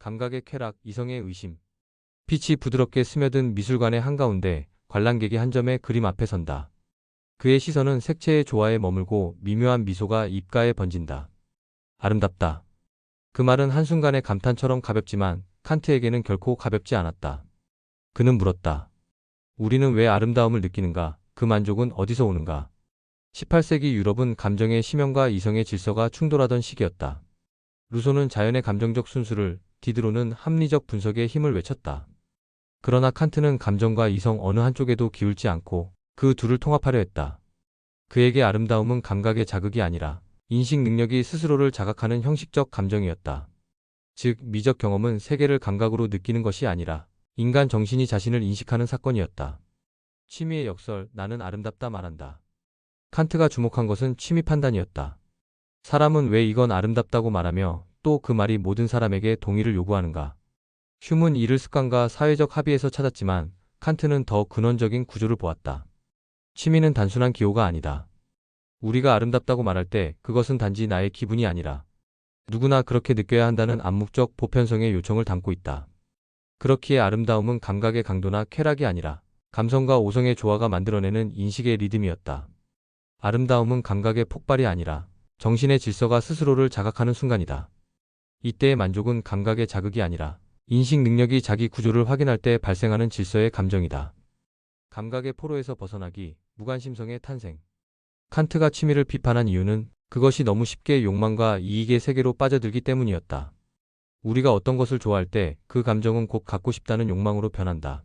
감각의 쾌락, 이성의 의심. 빛이 부드럽게 스며든 미술관의 한가운데 관람객이 한 점의 그림 앞에 선다. 그의 시선은 색채의 조화에 머물고 미묘한 미소가 입가에 번진다. 아름답다. 그 말은 한순간의 감탄처럼 가볍지만 칸트에게는 결코 가볍지 않았다. 그는 물었다. 우리는 왜 아름다움을 느끼는가? 그 만족은 어디서 오는가? 18세기 유럽은 감정의 심연과 이성의 질서가 충돌하던 시기였다. 루소는 자연의 감정적 순수를, 디드로는 합리적 분석의 힘을 외쳤다. 그러나 칸트는 감정과 이성 어느 한쪽에도 기울지 않고 그 둘을 통합하려 했다. 그에게 아름다움은 감각의 자극이 아니라 인식 능력이 스스로를 자각하는 형식적 감정이었다. 즉, 미적 경험은 세계를 감각으로 느끼는 것이 아니라 인간 정신이 자신을 인식하는 사건이었다. 취미의 역설, 나는 아름답다 말한다. 칸트가 주목한 것은 취미 판단이었다. 사람은 왜 이건 아름답다고 말하며 또 그 말이 모든 사람에게 동의를 요구하는가? 휴문 이를 습관과 사회적 합의에서 찾았지만 칸트는 더 근원적인 구조를 보았다. 취미는 단순한 기호가 아니다. 우리가 아름답다고 말할 때 그것은 단지 나의 기분이 아니라 누구나 그렇게 느껴야 한다는 암묵적 보편성의 요청을 담고 있다. 그렇기에 아름다움은 감각의 강도나 쾌락이 아니라 감성과 오성의 조화가 만들어내는 인식의 리듬이었다. 아름다움은 감각의 폭발이 아니라 정신의 질서가 스스로를 자각하는 순간이다. 이때의 만족은 감각의 자극이 아니라 인식 능력이 자기 구조를 확인할 때 발생하는 질서의 감정이다. 감각의 포로에서 벗어나기, 무관심성의 탄생. 칸트가 취미를 비판한 이유는 그것이 너무 쉽게 욕망과 이익의 세계로 빠져들기 때문이었다. 우리가 어떤 것을 좋아할 때 그 감정은 곧 갖고 싶다는 욕망으로 변한다.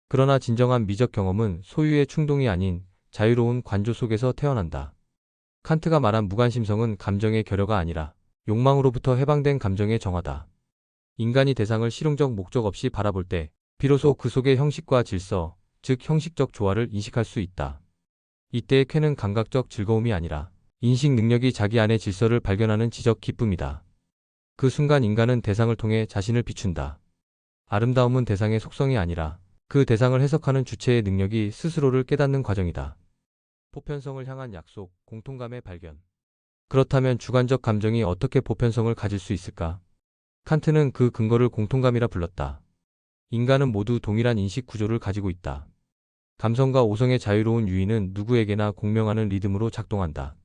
그러나 진정한 미적 경험은 소유의 충동이 아닌 자유로운 관조 속에서 태어난다. 칸트가 말한 무관심성은 감정의 결여가 아니라 욕망으로부터 해방된 감정의 정화다. 인간이 대상을 실용적 목적 없이 바라볼 때 비로소 그 속의 형식과 질서, 즉 형식적 조화를 인식할 수 있다. 이때의 쾌는 감각적 즐거움이 아니라 인식 능력이 자기 안의 질서를 발견하는 지적 기쁨이다. 그 순간 인간은 대상을 통해 자신을 비춘다. 아름다움은 대상의 속성이 아니라 그 대상을 해석하는 주체의 능력이 스스로를 깨닫는 과정이다. 보편성을 향한 약속, 공통감의 발견. 그렇다면 주관적 감정이 어떻게 보편성을 가질 수 있을까? 칸트는 그 근거를 공통감이라 불렀다. 인간은 모두 동일한 인식 구조를 가지고 있다. 감성과 오성의 자유로운 유의는 누구에게나 공명하는 리듬으로 작동한다.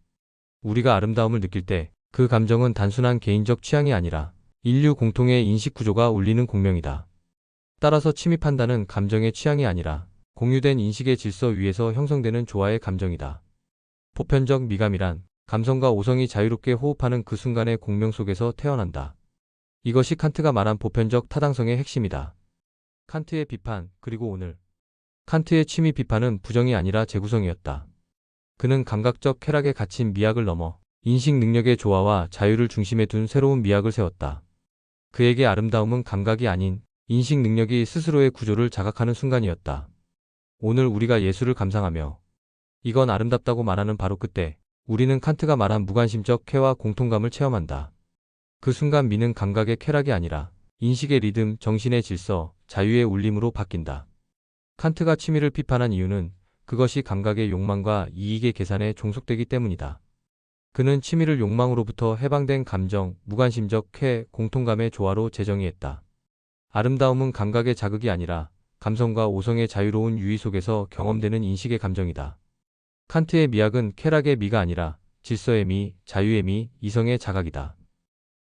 우리가 아름다움을 느낄 때 그 감정은 단순한 개인적 취향이 아니라 인류 공통의 인식 구조가 울리는 공명이다. 따라서 취미 판단은 감정의 취향이 아니라 공유된 인식의 질서 위에서 형성되는 조화의 감정이다. 보편적 미감이란 감성과 오성이 자유롭게 호흡하는 그 순간의 공명 속에서 태어난다. 이것이 칸트가 말한 보편적 타당성의 핵심이다. 칸트의 비판, 그리고 오늘. 칸트의 취미 비판은 부정이 아니라 재구성이었다. 그는 감각적 쾌락에 갇힌 미학을 넘어 인식 능력의 조화와 자유를 중심에 둔 새로운 미학을 세웠다. 그에게 아름다움은 감각이 아닌 인식 능력이 스스로의 구조를 자각하는 순간이었다. 오늘 우리가 예술을 감상하며 이건 아름답다고 말하는 바로 그때 우리는 칸트가 말한 무관심적 쾌와 공통감을 체험한다. 그 순간 미는 감각의 쾌락이 아니라 인식의 리듬, 정신의 질서, 자유의 울림으로 바뀐다. 칸트가 취미를 비판한 이유는 그것이 감각의 욕망과 이익의 계산에 종속되기 때문이다. 그는 취미를 욕망으로부터 해방된 감정, 무관심적 쾌, 공통감의 조화로 재정의했다. 아름다움은 감각의 자극이 아니라 감성과 오성의 자유로운 유의 속에서 경험되는 인식의 감정이다. 칸트의 미학은 쾌락의 미가 아니라 질서의 미, 자유의 미, 이성의 자각이다.